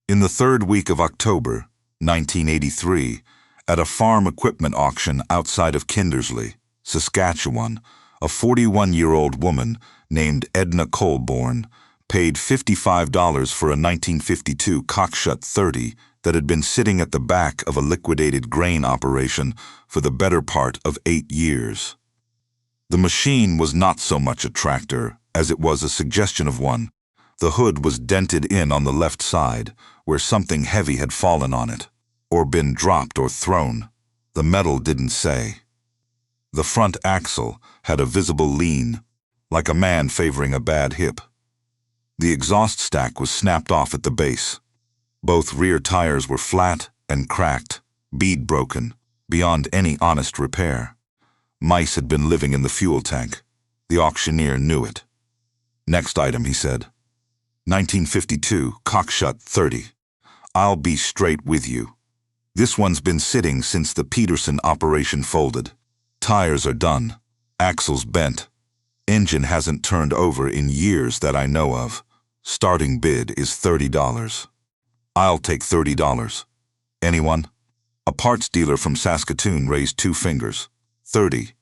In the third week of October, 1983, at a farm equipment auction outside of Kindersley, Saskatchewan, a 41-year-old woman named Edna Colborn paid $55 for a 1952 Cockshutt 30 that had been sitting at the back of a liquidated grain operation for the better part of 8 years. The machine was not so much a tractor as it was a suggestion of one. The hood was dented in on the left side, where something heavy had fallen on it, or been dropped or thrown. The metal didn't say. The front axle had a visible lean, like a man favoring a bad hip. The exhaust stack was snapped off at the base. Both rear tires were flat and cracked, bead broken, beyond any honest repair. Mice had been living in the fuel tank. The auctioneer knew it. "Next item," he said. 1952 Cockshutt 30. "I'll be straight with you. This one's been sitting since the Peterson operation folded. Tires are done. Axles bent. Engine hasn't turned over in years that I know of. Starting bid is $30. I'll take $30. Anyone?" A parts dealer from Saskatchewan raised 2 fingers. 30.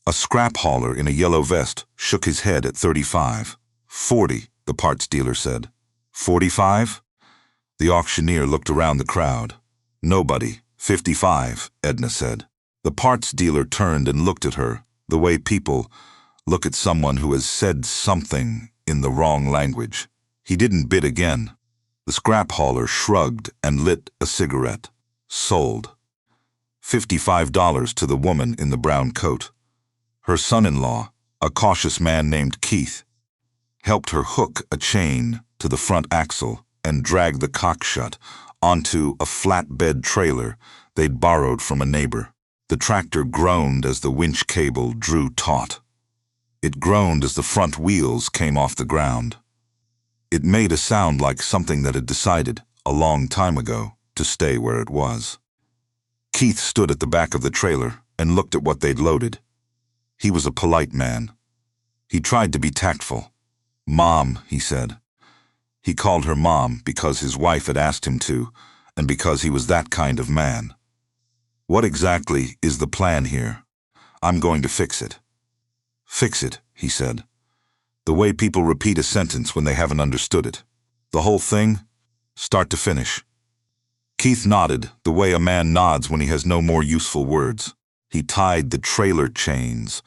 A scrap hauler in a yellow vest shook his head at 35. 40, the parts dealer said. 45? The auctioneer looked around the crowd. Nobody. 55, Edna said. The parts dealer turned and looked at her, the way people look at someone who has said something in the wrong language. He didn't bid again. The scrap hauler shrugged and lit a cigarette. Sold. $55 to the woman in the brown coat. Her son-in-law, a cautious man named Keith, helped her hook a chain to the front axle and drag the Cockshutt onto a flatbed trailer they'd borrowed from a neighbor. The tractor groaned as the winch cable drew taut. It groaned as the front wheels came off the ground. It made a sound like something that had decided, a long time ago, to stay where it was. Keith stood at the back of the trailer and looked at what they'd loaded. He was a polite man. He tried to be tactful. "Mom," he said. He called her Mom because his wife had asked him to, and because he was that kind of man. "What exactly is the plan here? I'm going to fix it." "Fix it," he said. "The way people repeat a sentence when they haven't understood it. The whole thing, start to finish." Keith nodded the way a man nods when he has no more useful words. He tied the trailer chains,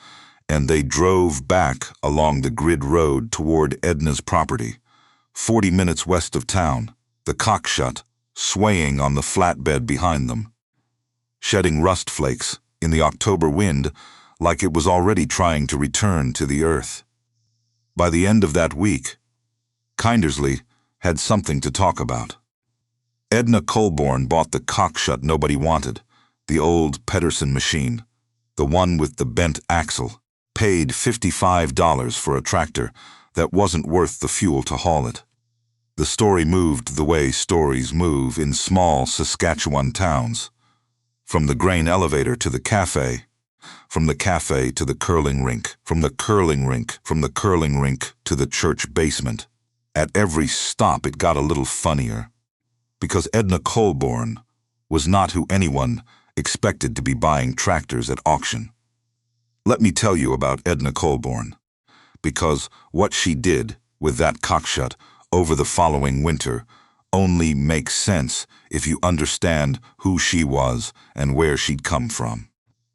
and they drove back along the grid road toward Edna's property, 40 minutes west of town, the Cockshutt swaying on the flatbed behind them, shedding rust flakes in the October wind like it was already trying to return to the earth. By the end of that week, Kindersley had something to talk about. Edna Colborn bought the Cockshutt nobody wanted, the old Peterson machine, the one with the bent axle, paid $55 for a tractor that wasn't worth the fuel to haul it. The story moved the way stories move in small Saskatchewan towns. From the grain elevator to the cafe, from the cafe to the curling rink, from the curling rink to the church basement. At every stop it got a little funnier, because Edna Colborn was not who anyone expected to be buying tractors at auction. Let me tell you about Edna Colborn, because what she did with that Cockshutt over the following winter only makes sense if you understand who she was and where she'd come from.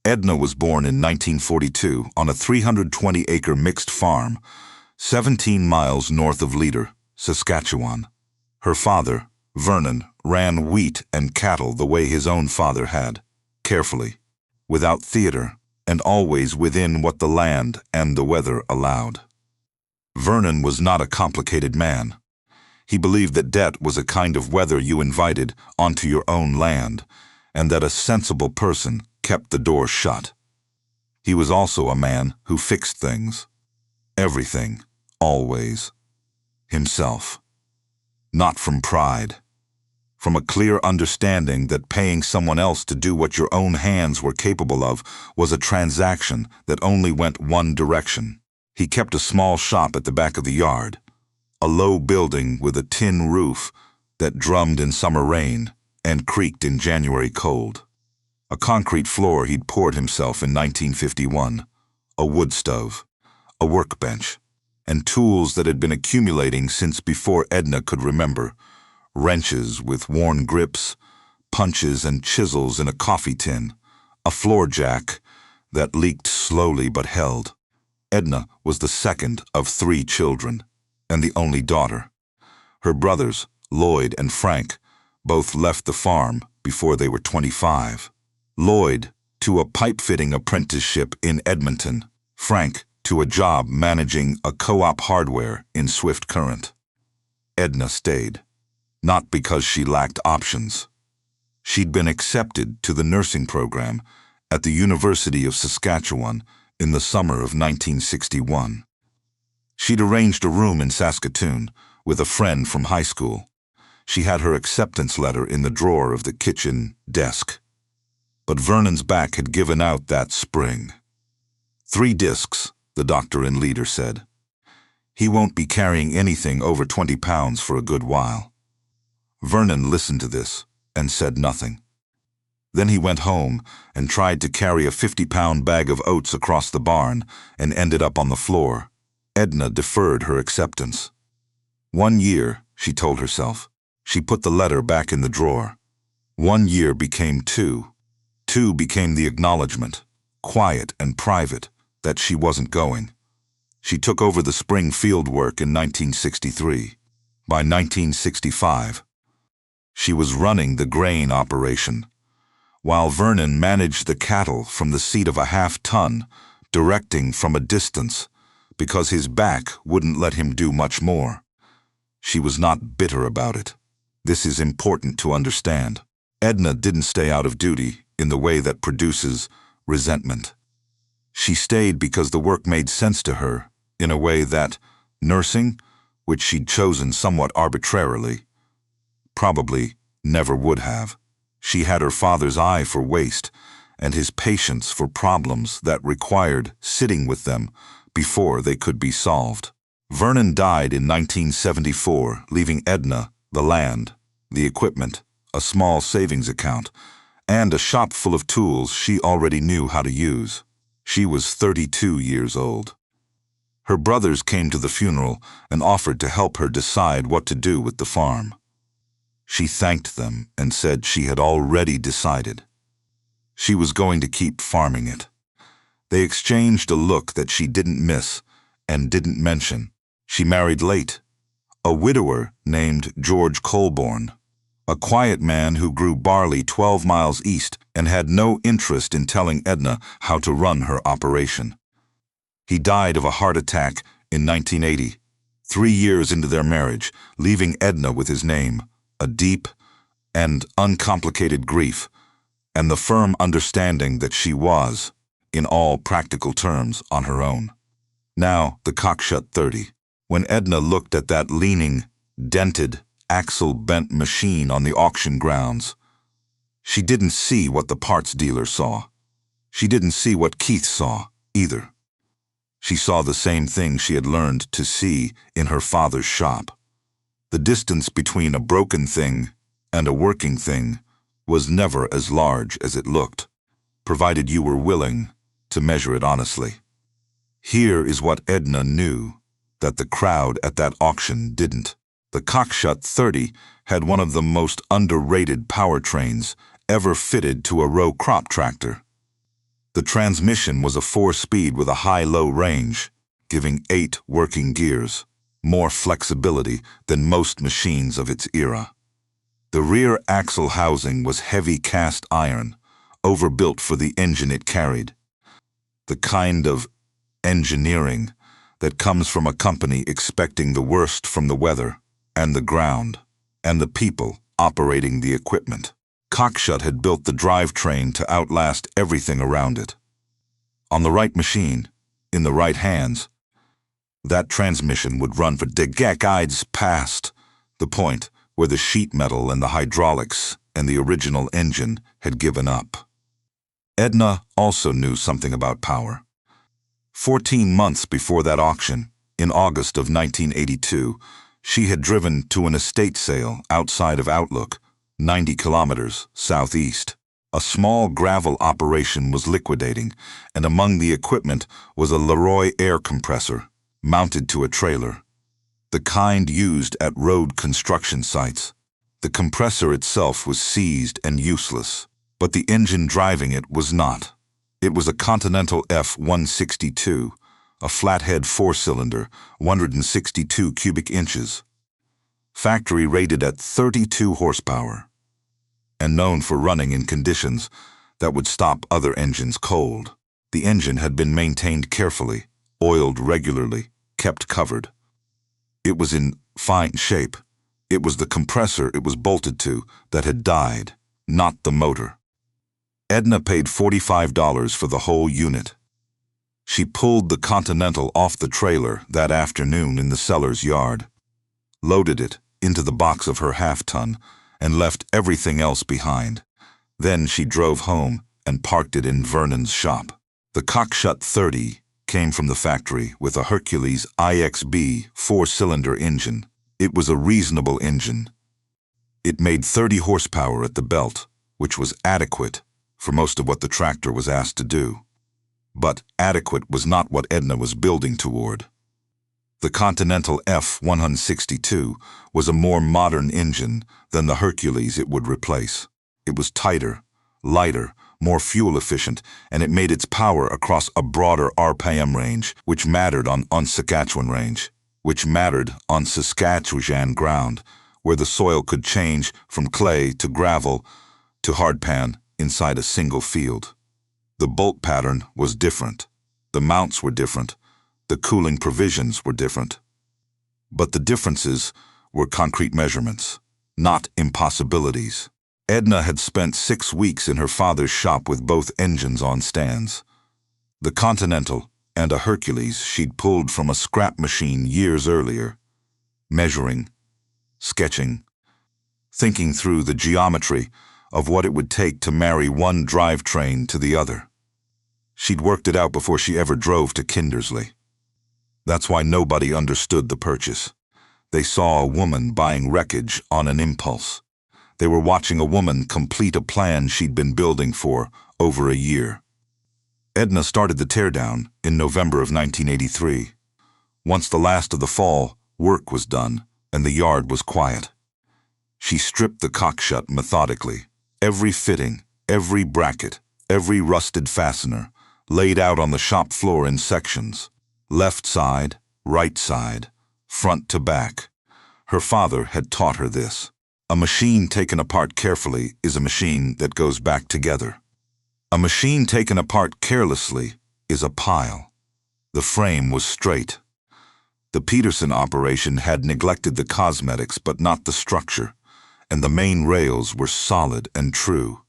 Edna was born in 1942 on a 320-acre mixed farm, 17 miles north of Leader, Saskatchewan. Her father, Vernon, ran wheat and cattle the way his own father had, carefully, without theater, and always within what the land and the weather allowed. Vernon was not a complicated man. He believed that debt was a kind of weather you invited onto your own land, and that a sensible person kept the door shut. He was also a man who fixed things. Everything, always. Himself. Not from pride. From a clear understanding that paying someone else to do what your own hands were capable of was a transaction that only went one direction. He kept a small shop at the back of the yard, a low building with a tin roof that drummed in summer rain and creaked in January cold. A concrete floor he'd poured himself in 1951, a wood stove, a workbench, and tools that had been accumulating since before Edna could remember, wrenches with worn grips, punches and chisels in a coffee tin, a floor jack that leaked slowly but held. Edna was the second of 3 children, and the only daughter. Her brothers, Lloyd and Frank, both left the farm before they were 25. Lloyd to a pipe-fitting apprenticeship in Edmonton, Frank to a job managing a co-op hardware in Swift Current. Edna stayed, not because she lacked options. She'd been accepted to the nursing program at the University of Saskatchewan in the summer of 1961. She'd arranged a room in Saskatoon with a friend from high school. She had her acceptance letter in the drawer of the kitchen desk. But Vernon's back had given out that spring. 3 discs, the doctor and leader said. He won't be carrying anything over 20 pounds for a good while. Vernon listened to this and said nothing. Then he went home and tried to carry a 50-pound bag of oats across the barn and ended up on the floor. Edna deferred her acceptance. 1 year, she told herself. She put the letter back in the drawer. 1 year became 2. 2 became the acknowledgement, quiet and private, that she wasn't going. She took over the spring field work in 1963. By 1965, she was running the grain operation, while Vernon managed the cattle from the seat of a half-ton, directing from a distance, because his back wouldn't let him do much more. She was not bitter about it. This is important to understand. Edna didn't stay out of duty in the way that produces resentment. She stayed because the work made sense to her in a way that nursing, which she'd chosen somewhat arbitrarily, probably never would have. She had her father's eye for waste and his patience for problems that required sitting with them before they could be solved. Vernon died in 1974, leaving Edna the land, the equipment, a small savings account, and a shop full of tools she already knew how to use. She was 32 years old. Her brothers came to the funeral and offered to help her decide what to do with the farm. She thanked them and said she had already decided. She was going to keep farming it. They exchanged a look that she didn't miss and didn't mention. She married late, a widower named George Colborne, a quiet man who grew barley 12 miles east and had no interest in telling Edna how to run her operation. He died of a heart attack in 1980, 3 years into their marriage, leaving Edna with his name, a deep and uncomplicated grief, and the firm understanding that she was, in all practical terms, on her own. Now, the Cockshutt 30. When Edna looked at that leaning, dented, axle-bent machine on the auction grounds, she didn't see what the parts dealer saw. She didn't see what Keith saw, either. She saw the same thing she had learned to see in her father's shop. The distance between a broken thing and a working thing was never as large as it looked, provided you were willing to measure it honestly. Here is what Edna knew that the crowd at that auction didn't. The Cockshutt 30 had one of the most underrated powertrains ever fitted to a row crop tractor. The transmission was a 4-speed with a high-low range, giving 8 working gears, more flexibility than most machines of its era. The rear axle housing was heavy cast iron, overbuilt for the engine it carried. The kind of engineering that comes from a company expecting the worst from the weather and the ground and the people operating the equipment. Cockshutt had built the drivetrain to outlast everything around it. On the right machine, in the right hands, that transmission would run for decades past the point where the sheet metal and the hydraulics and the original engine had given up. Edna also knew something about power. 14 months before that auction, in August of 1982, She had driven to an estate sale outside of Outlook, 90 kilometers southeast. A small gravel operation was liquidating, and among the equipment was a Leroy air compressor, mounted to a trailer. The kind used at road construction sites. The compressor itself was seized and useless, but the engine driving it was not. It was a Continental F-162, a flathead four-cylinder, 162 cubic inches. Factory rated at 32 horsepower, and known for running in conditions that would stop other engines cold. The engine had been maintained carefully, oiled regularly, kept covered. It was in fine shape. It was the compressor it was bolted to that had died, not the motor. Edna paid $45 for the whole unit. She pulled the Continental off the trailer that afternoon in the seller's yard, loaded it into the box of her half-ton, and left everything else behind. Then she drove home and parked it in Vernon's shop. The Cockshutt 30 came from the factory with a Hercules IXB four-cylinder engine. It was a reasonable engine. It made 30 horsepower at the belt, which was adequate for most of what the tractor was asked to do. But adequate was not what Edna was building toward. The Continental F-162 was a more modern engine than the Hercules it would replace. It was tighter, lighter, more fuel-efficient, and it made its power across a broader RPM range, which mattered on Saskatchewan range, which mattered on Saskatchewan ground, where the soil could change from clay to gravel to hardpan inside a single field. The bolt pattern was different. The mounts were different. The cooling provisions were different. But the differences were concrete measurements, not impossibilities. Edna had spent 6 weeks in her father's shop with both engines on stands. The Continental and a Hercules she'd pulled from a scrap machine years earlier, measuring, sketching, thinking through the geometry of what it would take to marry one drivetrain to the other. She'd worked it out before she ever drove to Kindersley. That's why nobody understood the purchase. They saw a woman buying wreckage on an impulse. They were watching a woman complete a plan she'd been building for over a year. Edna started the teardown in November of 1983. Once the last of the fall, work was done, and the yard was quiet. She stripped the Cockshutt methodically. Every fitting, every bracket, every rusted fastener, laid out on the shop floor in sections. Left side, right side, front to back. Her father had taught her this. A machine taken apart carefully is a machine that goes back together. A machine taken apart carelessly is a pile. The frame was straight. The Peterson operation had neglected the cosmetics but not the structure, and the main rails were solid and true.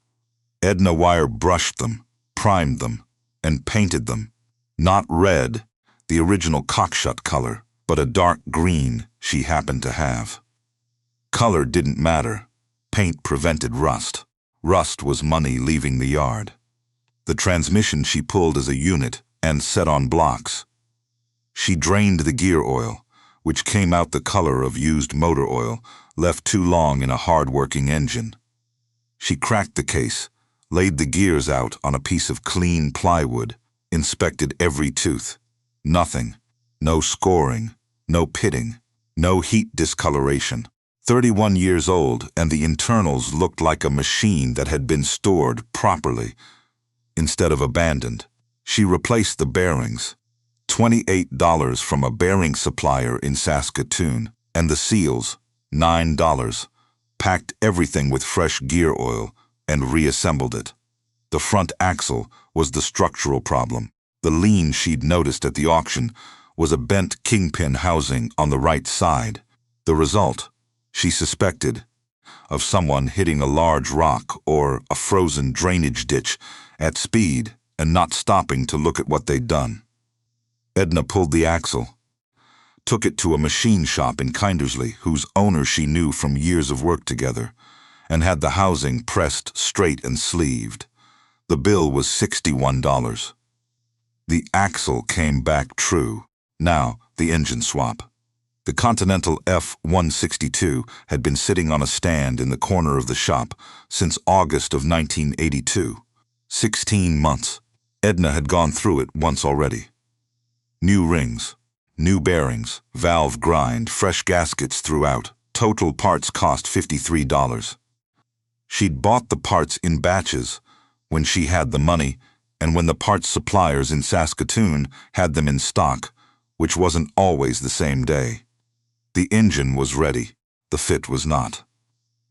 Edna Wire brushed them, primed them, and painted them. Not red, the original Cockshutt color, but a dark green she happened to have. Color didn't matter. Paint prevented rust. Rust was money leaving the yard. The transmission she pulled as a unit and set on blocks. She drained the gear oil, which came out the color of used motor oil, left too long in a hard-working engine. She cracked the case, laid the gears out on a piece of clean plywood, inspected every tooth. Nothing. No scoring, no pitting, no heat discoloration. 31 years old, and the internals looked like a machine that had been stored properly instead of abandoned. She replaced the bearings. $28 from a bearing supplier in Saskatchewan, and the seals, $9. Packed everything with fresh gear oil and reassembled it. The front axle was the structural problem. The lean she'd noticed at the auction was a bent kingpin housing on the right side. The result, she suspected, of someone hitting a large rock or a frozen drainage ditch at speed and not stopping to look at what they'd done. Edna pulled the axle, took it to a machine shop in Kindersley, whose owner she knew from years of work together, and had the housing pressed straight and sleeved. The bill was $61. The axle came back true. Now, the engine swap. The Continental F-162 had been sitting on a stand in the corner of the shop since August of 1982. 16 months. Edna had gone through it once already. New rings, new bearings, valve grind, fresh gaskets throughout. Total parts cost $53. She'd bought the parts in batches when she had the money and when the parts suppliers in Saskatchewan had them in stock, which wasn't always the same day. The engine was ready, the fit was not.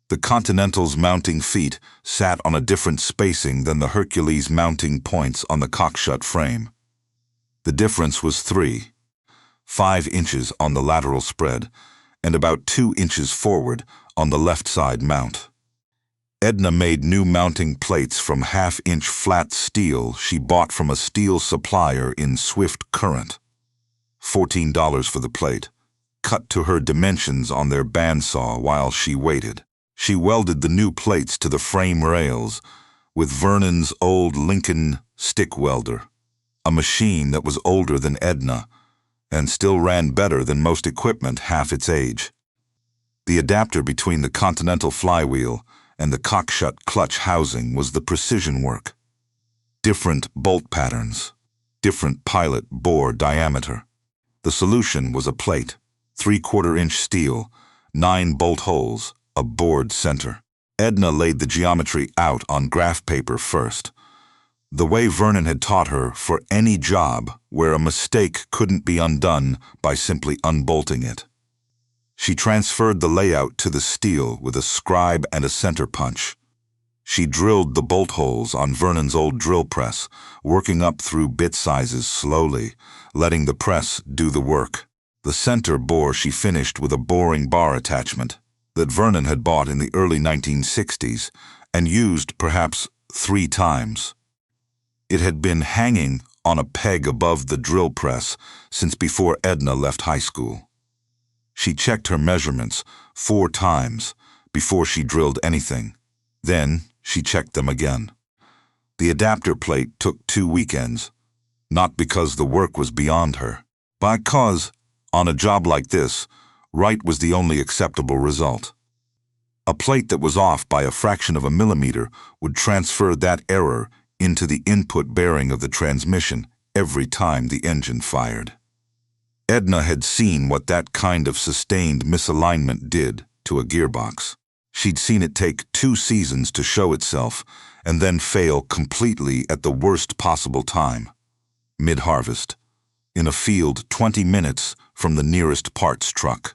The Continental's mounting feet sat on a different spacing than the Hercules mounting points on the Cockshutt frame. The difference was 5 inches on the lateral spread and about 2 inches forward on the left side mount. Edna made new mounting plates from half-inch flat steel she bought from a steel supplier in Swift Current. $14 for the plate, cut to her dimensions on their bandsaw while she waited. She welded the new plates to the frame rails with Vernon's old Lincoln stick welder, a machine that was older than Edna and still ran better than most equipment half its age. The adapter between the Continental flywheel and the Cockshutt clutch housing was the precision work. Different bolt patterns, different pilot bore diameter. The solution was a plate, 3/4-inch steel, 9 bolt holes, a bored center. Edna laid the geometry out on graph paper first, the way Vernon had taught her for any job where a mistake couldn't be undone by simply unbolting it. She transferred the layout to the steel with a scribe and a center punch. She drilled the bolt holes on Vernon's old drill press, working up through bit sizes slowly, letting the press do the work. The center bore she finished with a boring bar attachment that Vernon had bought in the early 1960s and used perhaps 3 times. It had been hanging on a peg above the drill press since before Edna left high school. She checked her measurements 4 times before she drilled anything. Then she checked them again. The adapter plate took 2 weekends, not because the work was beyond her, but because, on a job like this, right was the only acceptable result. A plate that was off by a fraction of a millimeter would transfer that error into the input bearing of the transmission every time the engine fired. Edna had seen what that kind of sustained misalignment did to a gearbox. She'd seen it take 2 seasons to show itself and then fail completely at the worst possible time, mid-harvest, in a field 20 minutes from the nearest parts truck.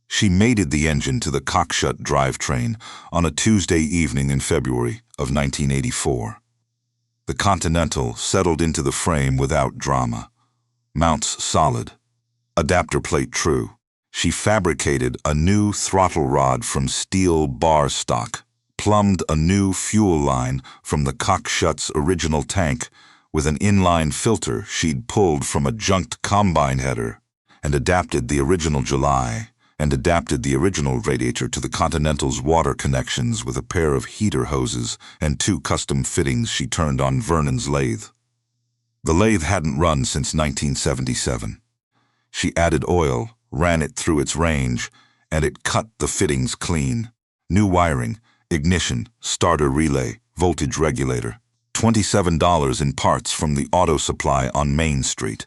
She mated the engine to the Cockshutt drivetrain on a Tuesday evening in February of 1984. The Continental settled into the frame without drama. Mounts solid. Adapter plate true. She fabricated a new throttle rod from steel bar stock, plumbed a new fuel line from the Cockshutt's original tank with an inline filter she'd pulled from a junked combine header, and adapted the original radiator to the Continental's water connections with a pair of heater hoses and 2 custom fittings she turned on Vernon's lathe. The lathe hadn't run since 1977. She added oil, ran it through its range, and it cut the fittings clean. New wiring, ignition, starter relay, voltage regulator. $27 in parts from the auto supply on Main Street.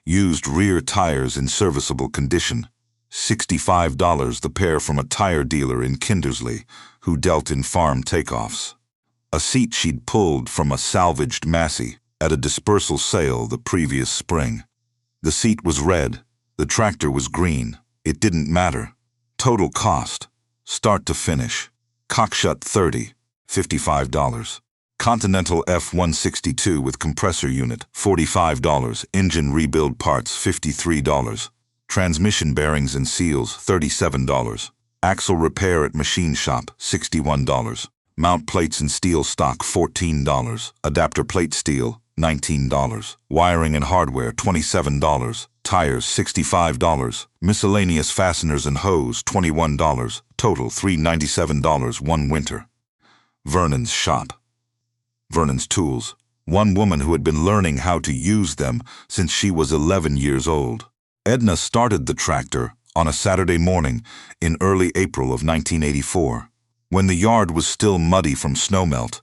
Used rear tires in serviceable condition. $65 the pair from a tire dealer in Kindersley who dealt in farm takeoffs. A seat she'd pulled from a salvaged Massey at a dispersal sale the previous spring. The seat was red, the tractor was green. It didn't matter. Total cost, start to finish. Cockshutt 30, $55. Continental F-162 with compressor unit, $45. Engine rebuild parts, $53. Transmission bearings and seals, $37. Axle repair at machine shop, $61. Mount plates and steel stock, $14. Adapter plate steel, $19. Wiring and hardware, $27. Tires, $65. Miscellaneous fasteners and hose, $21. Total, $397 one winter. Vernon's shop. Vernon's tools. One woman who had been learning how to use them since she was 11 years old. Edna started the tractor on a Saturday morning in early April of 1984, when the yard was still muddy from snowmelt,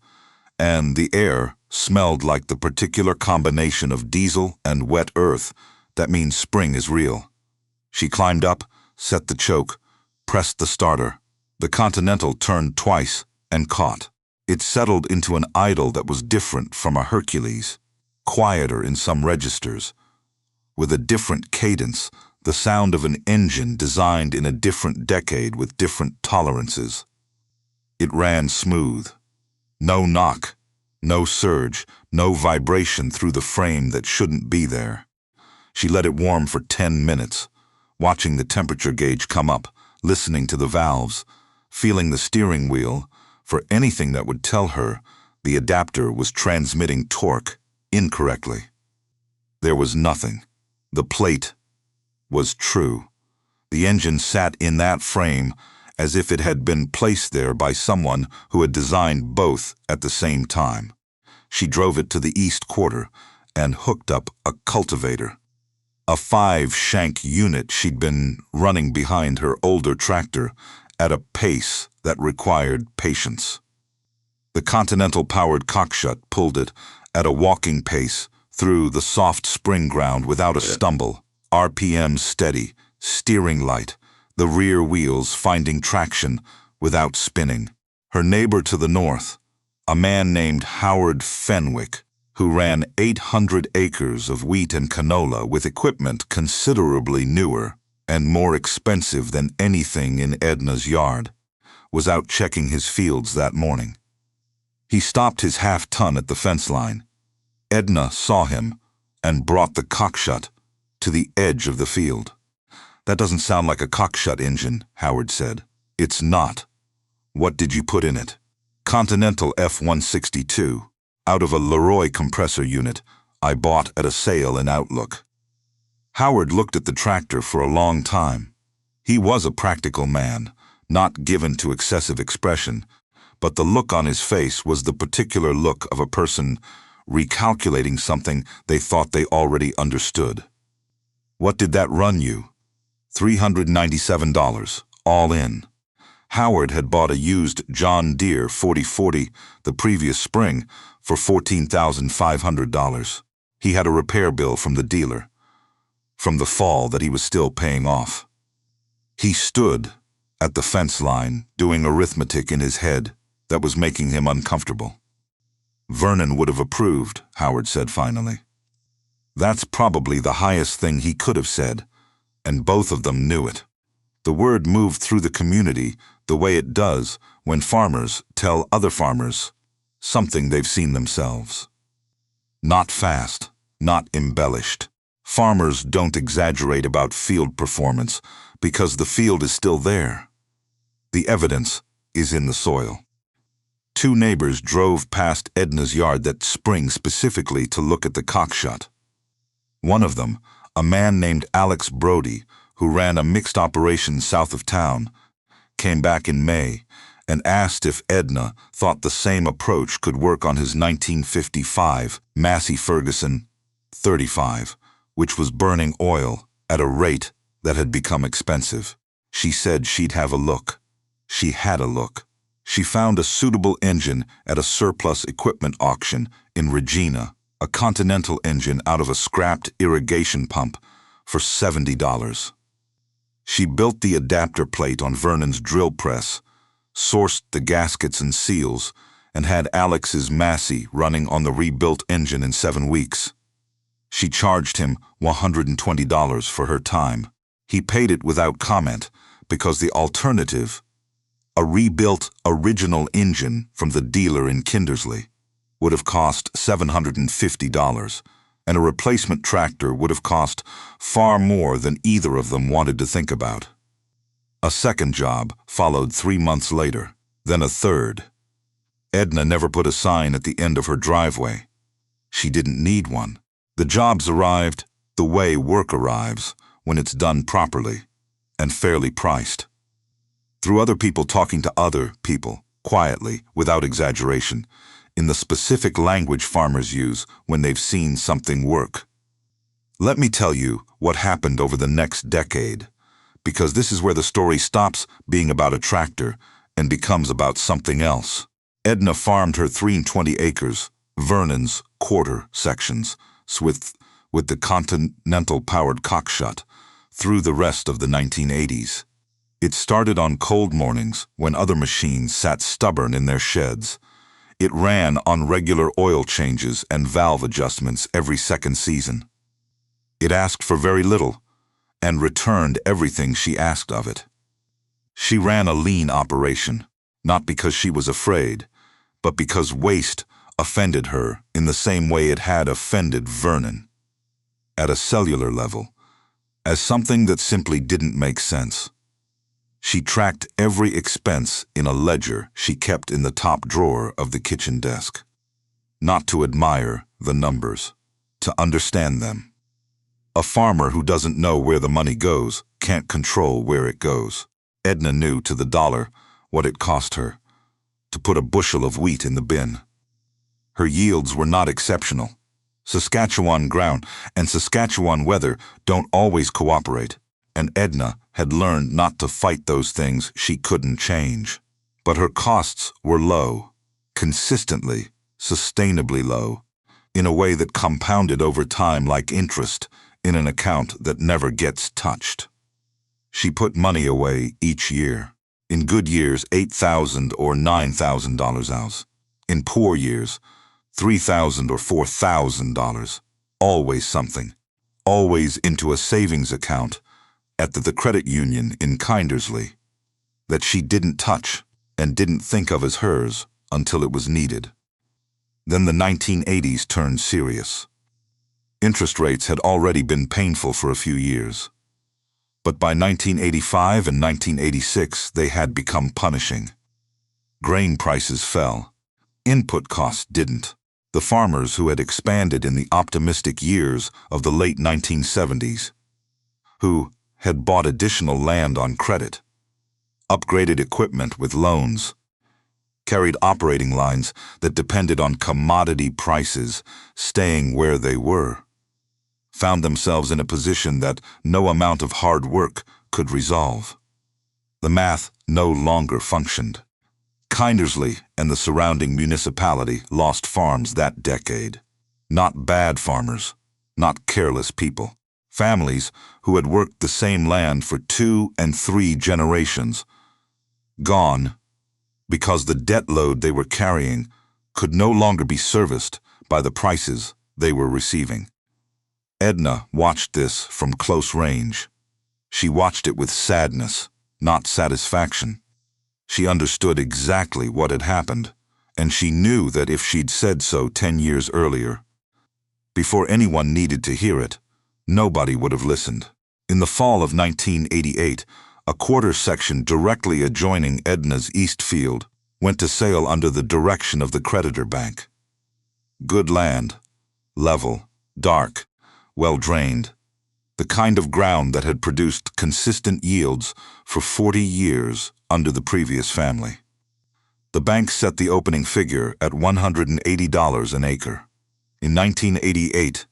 and the air smelled like the particular combination of diesel and wet earth that means spring is real. She climbed up, set the choke, pressed the starter. The Continental turned twice and caught. It settled into an idle that was different from a Hercules, quieter in some registers, with a different cadence, the sound of an engine designed in a different decade with different tolerances. It ran smooth. No knock, no surge, no vibration through the frame that shouldn't be there. She let it warm for 10 minutes, watching the temperature gauge come up, listening to the valves, feeling the steering wheel for anything that would tell her the adapter was transmitting torque incorrectly. There was nothing. The plate was true. The engine sat in that frame as if it had been placed there by someone who had designed both at the same time. She drove it to the east quarter and hooked up a cultivator, a 5-shank unit she'd been running behind her older tractor at a pace that required patience. The Continental-powered Cockshutt pulled it at a walking pace through the soft spring ground without a stumble, RPM steady, steering light, the rear wheels finding traction without spinning. Her neighbor to the north, a man named Howard Fenwick, who ran 800 acres of wheat and canola with equipment considerably newer and more expensive than anything in Edna's yard, was out checking his fields that morning. He stopped his half-ton at the fence line. Edna saw him and brought the Cockshutt to the edge of the field. "That doesn't sound like a Cockshutt engine," Howard said. "It's not. What did you put in it?" "Continental F-162, out of a Leroy compressor unit I bought at a sale in Outlook." Howard looked at the tractor for a long time. He was a practical man, not given to excessive expression, but the look on his face was the particular look of a person recalculating something they thought they already understood. "What did that run you?" $397, all in. Howard had bought a used John Deere 4040 the previous spring for $14,500. He had a repair bill from the dealer, from the fall that he was still paying off. He stood at the fence line doing arithmetic in his head that was making him uncomfortable. "Vernon would have approved," Howard said finally. That's probably the highest thing he could have said, and both of them knew it. The word moved through the community the way it does when farmers tell other farmers something they've seen themselves. Not fast, not embellished. Farmers don't exaggerate about field performance because the field is still there. The evidence is in the soil. Two neighbors drove past Edna's yard that spring specifically to look at the Cockshutt. One of them, a man named Alex Brody, who ran a mixed operation south of town, came back in May and asked if Edna thought the same approach could work on his 1955 Massey Ferguson 35, which was burning oil at a rate that had become expensive. She said she'd have a look. She had a look. She found a suitable engine at a surplus equipment auction in Regina, a Continental engine out of a scrapped irrigation pump for $70. She built the adapter plate on Vernon's drill press, sourced the gaskets and seals, and had Alex's Massey running on the rebuilt engine in 7 weeks. She charged him $120 for her time. He paid it without comment because the alternative, a rebuilt original engine from the dealer in Kindersley, would have cost $750, and a replacement tractor would have cost far more than either of them wanted to think about. A second job followed 3 months later, then a third. Edna never put a sign at the end of her driveway. She didn't need one. The jobs arrived the way work arrives when it's done properly and fairly priced. Through other people talking to other people, quietly, without exaggeration, in the specific language farmers use when they've seen something work. Let me tell you what happened over the next decade, because this is where the story stops being about a tractor and becomes about something else. Edna farmed her 320 acres, Vernon's quarter sections, with the Continental-powered Cockshutt, through the rest of the 1980s. It started on cold mornings when other machines sat stubborn in their sheds. It ran on regular oil changes and valve adjustments every second season. It asked for very little and returned everything she asked of it. She ran a lean operation, not because she was afraid, but because waste offended her in the same way it had offended Vernon. At a cellular level, as something that simply didn't make sense. She tracked every expense in a ledger she kept in the top drawer of the kitchen desk. Not to admire the numbers, to understand them. A farmer who doesn't know where the money goes can't control where it goes. Edna knew to the dollar what it cost her to put a bushel of wheat in the bin. Her yields were not exceptional. Saskatchewan ground and Saskatchewan weather don't always cooperate, and Edna had learned not to fight those things she couldn't change. But her costs were low, consistently, sustainably low, in a way that compounded over time like interest in an account that never gets touched. She put money away each year. In good years, $8,000 or $9,000 out. In poor years, $3,000 or $4,000. Always something. Always into a savings account at the credit union in Kindersley that she didn't touch and didn't think of as hers until it was needed. Then the 1980s turned serious. Interest rates had already been painful for a few years. But by 1985 and 1986, they had become punishing. Grain prices fell. Input costs didn't. The farmers who had expanded in the optimistic years of the late 1970s, who had bought additional land on credit, upgraded equipment with loans, carried operating lines that depended on commodity prices staying where they were, found themselves in a position that no amount of hard work could resolve. The math no longer functioned. Kindersley and the surrounding municipality lost farms that decade. Not bad farmers, not careless people. Families who had worked the same land for 2 and 3 generations. Gone because the debt load they were carrying could no longer be serviced by the prices they were receiving. Edna watched this from close range. She watched it with sadness, not satisfaction. She understood exactly what had happened, and she knew that if she'd said so 10 years earlier, before anyone needed to hear it, nobody would have listened. In the fall of 1988, a quarter section directly adjoining Edna's east field went to sale under the direction of the creditor bank. Good land, level, dark, well-drained, the kind of ground that had produced consistent yields for 40 years under the previous family. The bank set the opening figure at $180 an acre. In 1988,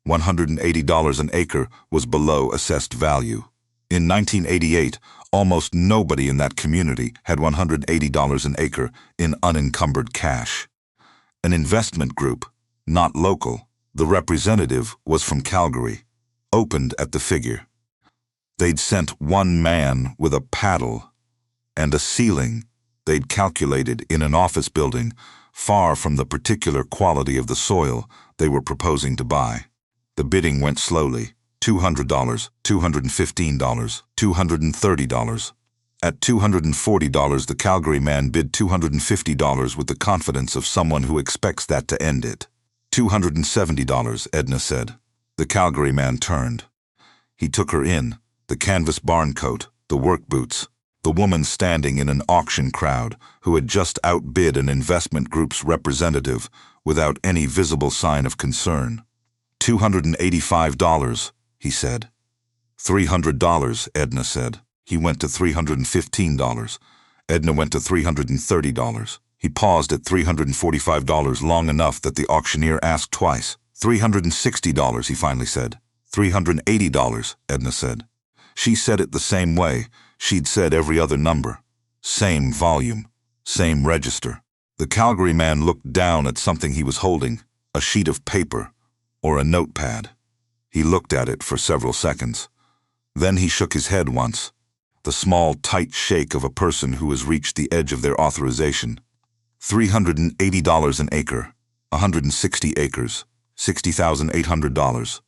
$180 an acre was below assessed value. In 1988, almost nobody in that community had $180 an acre in unencumbered cash. An investment group, not local, the representative was from Calgary, opened at the figure. They'd sent one man with a paddle and a ceiling they'd calculated in an office building far from the particular quality of the soil they were proposing to buy. The bidding went slowly. $200, $215, $230. At $240, the Calgary man bid $250 with the confidence of someone who expects that to end it. $270, Edna said. The Calgary man turned. He took her in, the canvas barn coat, the work boots, the woman standing in an auction crowd who had just outbid an investment group's representative without any visible sign of concern. $285, he said. $300, Edna said. He went to $315. Edna went to $330. He paused at $345 long enough that the auctioneer asked twice. $360, he finally said. $380, Edna said. She said it the same way she'd said every other number. Same volume, same register. The Calgary man looked down at something he was holding, a sheet of paper or a notepad. He looked at it for several seconds. Then he shook his head once, the small, tight shake of a person who has reached the edge of their authorization. $380 an acre, 160 acres, $60,800.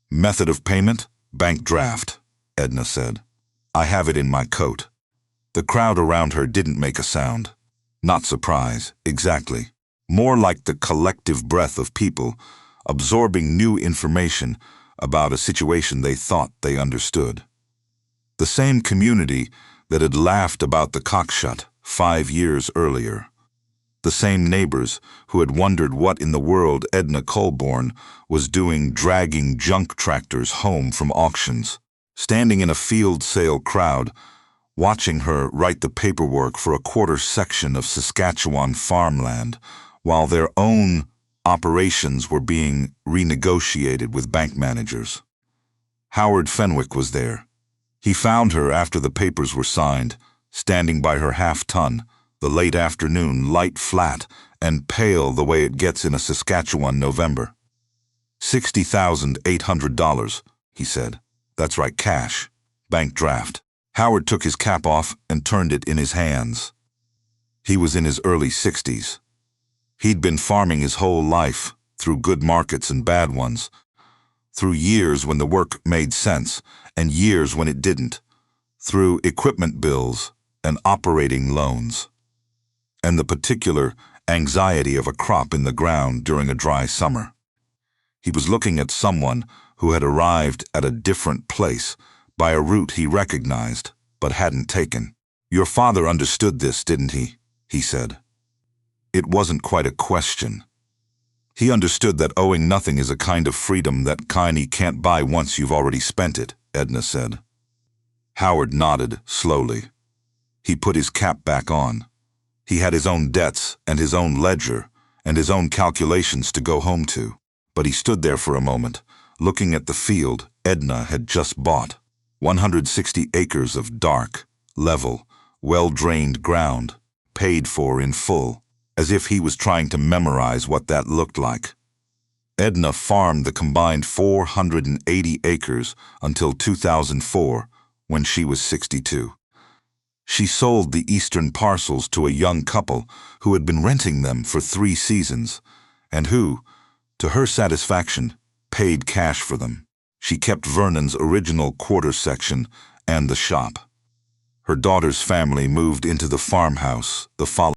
Method of payment? Bank draft, Edna said. I have it in my coat. The crowd around her didn't make a sound. Not surprise, exactly. More like the collective breath of people absorbing new information about a situation they thought they understood. The same community that had laughed about the Cockshutt 5 years earlier. The same neighbors who had wondered what in the world Edna Colborne was doing dragging junk tractors home from auctions, standing in a field sale crowd, watching her write the paperwork for a quarter section of Saskatchewan farmland, while their own operations were being renegotiated with bank managers. Howard Fenwick was there. He found her after the papers were signed, standing by her half-ton, the late afternoon, light flat and pale the way it gets in a Saskatchewan November. $60,800, he said. That's right, cash. Bank draft. Howard took his cap off and turned it in his hands. He was in his early 60s. He'd been farming his whole life, through good markets and bad ones, through years when the work made sense and years when it didn't, through equipment bills and operating loans, and the particular anxiety of a crop in the ground during a dry summer. He was looking at someone who had arrived at a different place by a route he recognized but hadn't taken. Your father understood this, didn't he? He said. It wasn't quite a question. He understood that owing nothing is a kind of freedom that kind he can't buy once you've already spent it, Edna said. Howard nodded slowly. He put his cap back on. He had his own debts and his own ledger and his own calculations to go home to. But he stood there for a moment, looking at the field Edna had just bought. 160 acres of dark, level, well-drained ground, paid for in full, as if he was trying to memorize what that looked like. Edna farmed the combined 480 acres until 2004, when she was 62. She sold the eastern parcels to a young couple who had been renting them for 3 seasons, and who, to her satisfaction, paid cash for them. She kept Vernon's original quarter section and the shop. Her daughter's family moved into the farmhouse the following